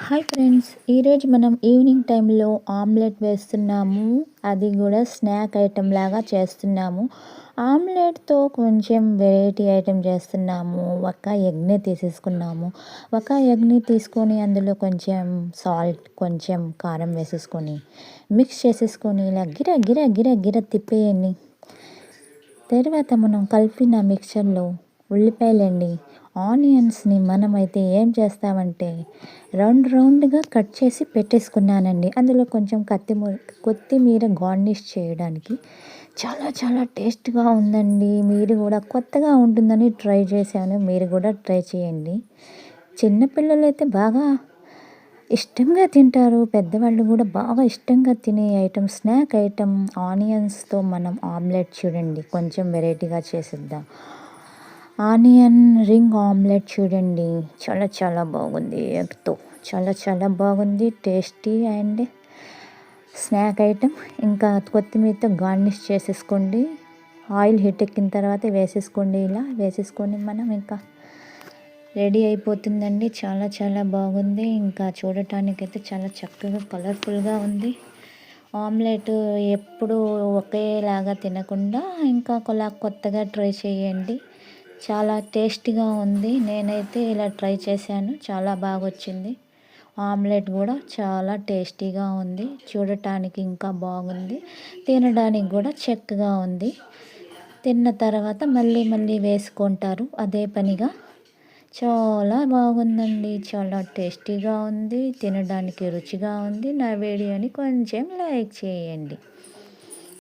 Hi friends, ఈరోజు మనం evening టైంలో ఆమ్లెట్ వేస్తున్నాము. అది కూడా స్నాక్ ఐటెం లాగా చేస్తున్నాము. ఆమ్లెట్తో కొంచెం వెరైటీ ఐటెం చేస్తున్నాము. ఒక ఎగ్ని తీసేసుకున్నాము. ఒక ఎగ్ని తీసుకొని అందులో కొంచెం సాల్ట్, కొంచెం కారం వేసేసుకొని మిక్స్ చేసేసుకొని ఇలా గిర గిర గిర గిర తిప్పేయండి. తర్వాత మనం కలిపిన మిక్చర్లో ఉల్లిపాయలండి, ఆనియన్స్ని మనమైతే ఏం చేస్తామంటే రౌండ్గా కట్ చేసి పెట్టేసుకున్నానండి. అందులో కొంచెం కొత్తిమీర గార్నిష్ చేయడానికి చాలా చాలా టేస్ట్గా ఉందండి. మీరు కూడా కొత్తగా ఉంటుందని ట్రై చేశాను, మీరు కూడా ట్రై చేయండి. చిన్నపిల్లలు అయితే బాగా ఇష్టంగా తింటారు, పెద్దవాళ్ళు కూడా బాగా ఇష్టంగా తినే ఐటెం, స్నాక్ ఐటెం ఆనియన్స్తో మనం ఆమ్లెట్. చూడండి, కొంచెం వెరైటీగా చేసిద్దాం. ఆనియన్ రింగ్ ఆమ్లెట్ చూడండి, చాలా చాలా బాగుంది. ఎగ్తో చాలా చాలా బాగుంది, టేస్టీ అండ్ స్నాక్ ఐటెం. ఇంకా కొత్తిమీరతో గార్నిష్ చేసేసుకోండి. ఆయిల్ హీట్ ఎక్కిన తర్వాత వేసేసుకోండి. ఇలా వేసేసుకొని మనం ఇంకా రెడీ అయిపోతుందండి. చాలా చాలా బాగుంది. ఇంకా చూడటానికైతే చాలా చక్కగా కలర్ఫుల్గా ఉంది. ఆమ్లెట్ ఎప్పుడు ఒకేలాగా తినకుండా ఇంకా కొత్తగా ట్రై చేయండి. చాలా టేస్టీగా ఉంది. నేనైతే ఇలా ట్రై చేశాను, చాలా బాగా వచ్చింది. ఆమ్లెట్ కూడా చాలా టేస్టీగా ఉంది. చూడటానికి ఇంకా బాగుంది, తినడానికి కూడా చక్కగా ఉంది. తిన్న తర్వాత మళ్ళీ వేసుకుంటారు అదే పనిగా. చాలా బాగుందండి, చాలా టేస్టీగా ఉంది, తినడానికి రుచిగా ఉంది. నా వీడియోని కొంచెం లైక్ చేయండి.